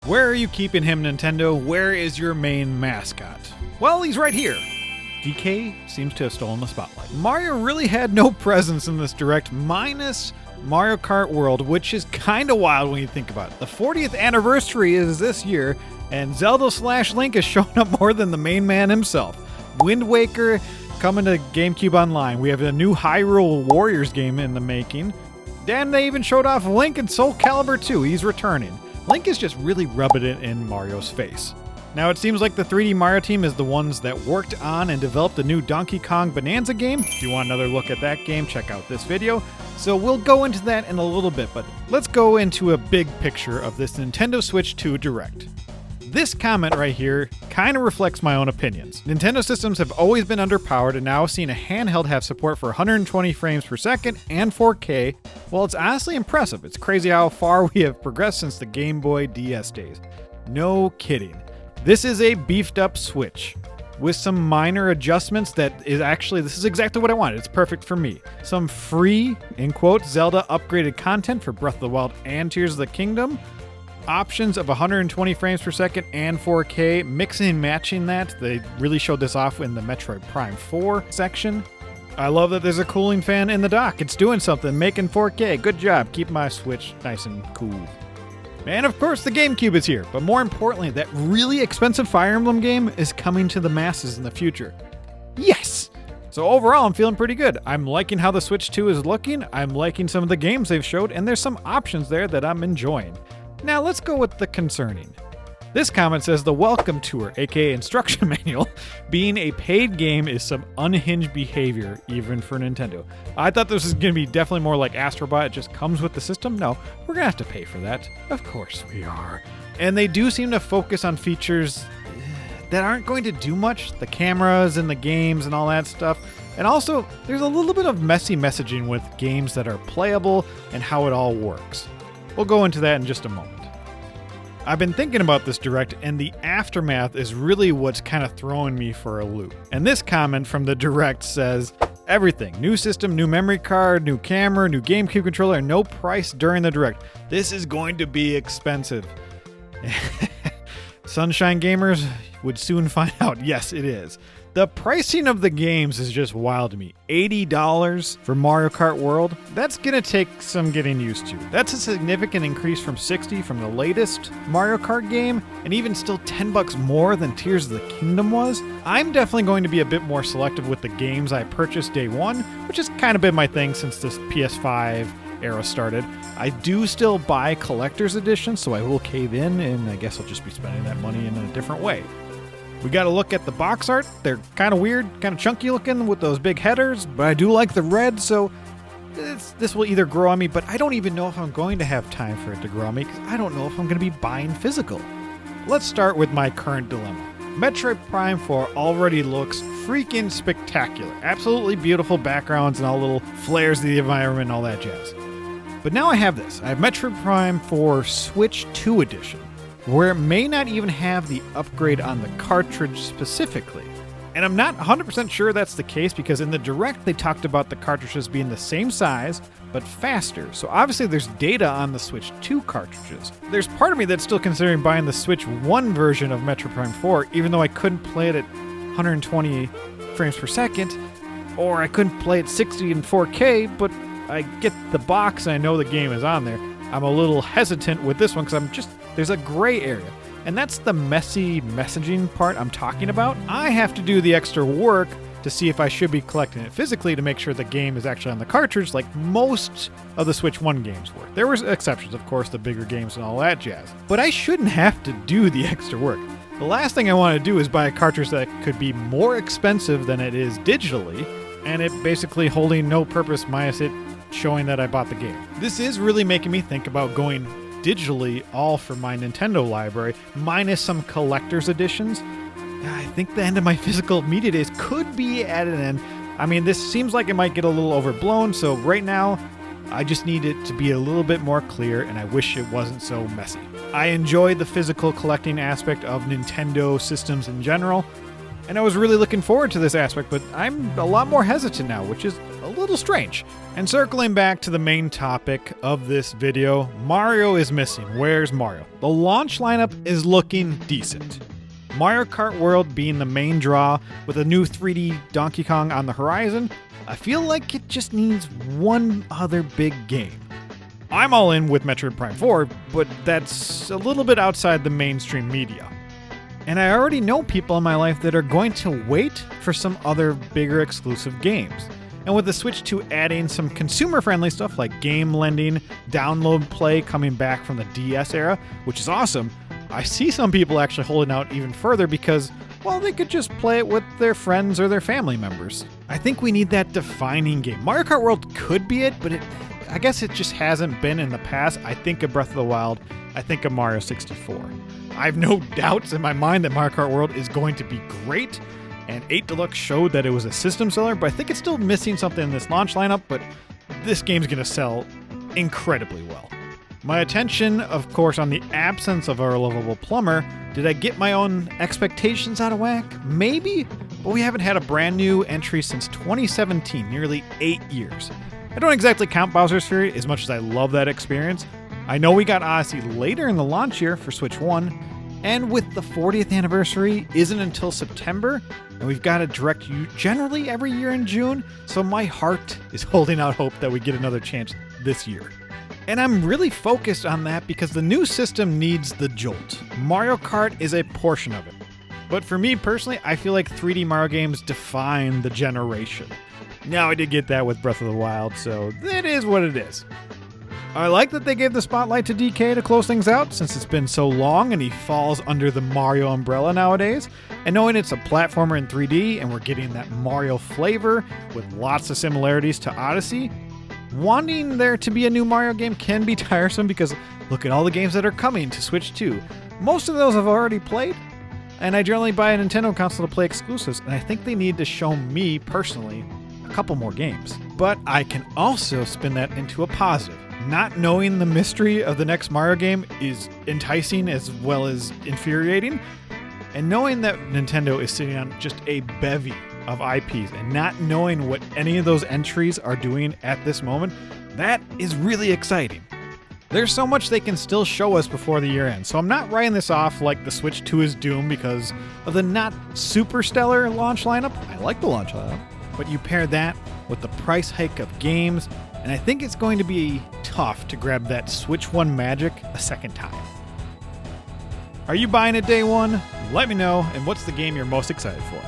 Where are you keeping him, Nintendo? Where is your main mascot? Well, he's right here. DK seems to have stolen the spotlight. Mario really had no presence in this Direct, minus Mario Kart World, which is kind of wild when you think about it. The 40th anniversary is this year, and Zelda/Link has shown up more than the main man himself. Wind Waker coming to GameCube Online. We have a new Hyrule Warriors game in the making. And they even showed off Link in Soul Calibur 2. He's returning. Link is just really rubbing it in Mario's face. Now, it seems like the 3D Mario team is the ones that worked on and developed the new Donkey Kong Bonanza game. If you want another look at that game, check out this video. So we'll go into that in a little bit, but let's go into a big picture of this Nintendo Switch 2 Direct. This comment right here kind of reflects my own opinions. Nintendo systems have always been underpowered, and now seeing a handheld have support for 120 frames per second and 4K, well, it's honestly impressive. It's crazy how far we have progressed since the Game Boy DS days. No kidding. This is a beefed up Switch with some minor adjustments this is exactly what I wanted. It's perfect for me. Some free, in quotes, Zelda upgraded content for Breath of the Wild and Tears of the Kingdom. Options of 120 frames per second and 4K, mixing and matching that. They really showed this off in the Metroid Prime 4 section. I love that there's a cooling fan in the dock. It's doing something, making 4K. Good job. Keep my Switch nice and cool. And of course, the GameCube is here. But more importantly, that really expensive Fire Emblem game is coming to the masses in the future. Yes! So overall, I'm feeling pretty good. I'm liking how the Switch 2 is looking. I'm liking some of the games they've showed, and there's some options there that I'm enjoying. Now let's go with the concerning. This comment says the Welcome Tour, aka Instruction Manual, being a paid game is some unhinged behavior, even for Nintendo. I thought this was going to be definitely more like Astrobot, it just comes with the system. No, we're going to have to pay for that. Of course we are. And they do seem to focus on features that aren't going to do much, the cameras and the games and all that stuff. And also, there's a little bit of messy messaging with games that are playable and how it all works. We'll go into that in just a moment. I've been thinking about this Direct, and the aftermath is really what's kind of throwing me for a loop. And this comment from the Direct says, everything. New system, new memory card, new camera, new GameCube controller, and no price during the Direct. This is going to be expensive. Sunshine gamers would soon find out. Yes, it is. The pricing of the games is just wild to me. $80 for Mario Kart World? That's gonna take some getting used to. That's a significant increase from $60 from the latest Mario Kart game, and even still $10 more than Tears of the Kingdom was. I'm definitely going to be a bit more selective with the games I purchased day one, which has kind of been my thing since this PS5 era started. I do still buy collector's editions, so I will cave in, and I guess I'll just be spending that money in a different way. We got to look at the box art. They're kind of weird, kind of chunky looking with those big headers, but I do like the red, so this will either grow on me, but I don't even know if I'm going to have time for it to grow on me because I don't know if I'm going to be buying physical. Let's start with my current dilemma. Metroid Prime 4 already looks freaking spectacular. Absolutely beautiful backgrounds and all little flares of the environment and all that jazz. But now I have this. I have Metroid Prime 4 Switch 2 Edition, where it may not even have the upgrade on the cartridge specifically. And I'm not 100% sure that's the case because in the Direct they talked about the cartridges being the same size, but faster. So obviously there's data on the Switch 2 cartridges. There's part of me that's still considering buying the Switch 1 version of Metroid Prime 4, even though I couldn't play it at 120 frames per second, or I couldn't play it 60 in 4K, but I get the box and I know the game is on there. I'm a little hesitant with this one because there's a gray area. And that's the messy messaging part I'm talking about. I have to do the extra work to see if I should be collecting it physically to make sure the game is actually on the cartridge like most of the Switch 1 games were. There were exceptions, of course, the bigger games and all that jazz. But I shouldn't have to do the extra work. The last thing I want to do is buy a cartridge that could be more expensive than it is digitally, and it basically holding no purpose minus it showing that I bought the game. This is really making me think about going digitally all for my Nintendo library, minus some collector's editions. I think the end of my physical media days could be at an end. I mean, this seems like it might get a little overblown, so right now, I just need it to be a little bit more clear, and I wish it wasn't so messy. I enjoy the physical collecting aspect of Nintendo systems in general, and I was really looking forward to this aspect, but I'm a lot more hesitant now, which is a little strange. And circling back to the main topic of this video, Mario is missing. Where's Mario? The launch lineup is looking decent. Mario Kart World being the main draw with a new 3D Donkey Kong on the horizon, I feel like it just needs one other big game. I'm all in with Metroid Prime 4, but that's a little bit outside the mainstream media. And I already know people in my life that are going to wait for some other bigger exclusive games. And with the Switch 2 adding some consumer-friendly stuff like game lending, download play coming back from the DS era, which is awesome, I see some people actually holding out even further because, well, they could just play it with their friends or their family members. I think we need that defining game. Mario Kart World could be it, but I guess it just hasn't been in the past. I think of Breath of the Wild. I think of Mario 64. I have no doubts in my mind that Mario Kart World is going to be great, and 8 Deluxe showed that it was a system seller, but I think it's still missing something in this launch lineup, but this game's going to sell incredibly well. My attention, of course, on the absence of our lovable plumber. Did I get my own expectations out of whack? Maybe, but we haven't had a brand new entry since 2017, nearly 8 years. I don't exactly count Bowser's Fury as much as I love that experience. I know we got Odyssey later in the launch year for Switch 1, and with the 40th anniversary isn't until September, and we've got a direct generally every year in June, so my heart is holding out hope that we get another chance this year. And I'm really focused on that because the new system needs the jolt. Mario Kart is a portion of it. But for me personally, I feel like 3D Mario games define the generation. Now I did get that with Breath of the Wild, so it is what it is. I like that they gave the spotlight to DK to close things out since it's been so long and he falls under the Mario umbrella nowadays. And knowing it's a platformer in 3D and we're getting that Mario flavor with lots of similarities to Odyssey, wanting there to be a new Mario game can be tiresome because look at all the games that are coming to Switch 2. Most of those I've already played, and I generally buy a Nintendo console to play exclusives, and I think they need to show me personally a couple more games. But I can also spin that into a positive. Not knowing the mystery of the next Mario game is enticing as well as infuriating, and knowing that Nintendo is sitting on just a bevy of IPs and not knowing what any of those entries are doing at this moment, that is really exciting. There's so much they can still show us before the year ends, so I'm not writing this off like the Switch 2 is doomed because of the not super stellar launch lineup. I like the launch lineup, but you pair that with the price hike of games, and I think it's going to be tough to grab that Switch 1 magic a second time. Are you buying it day one? Let me know, and what's the game you're most excited for?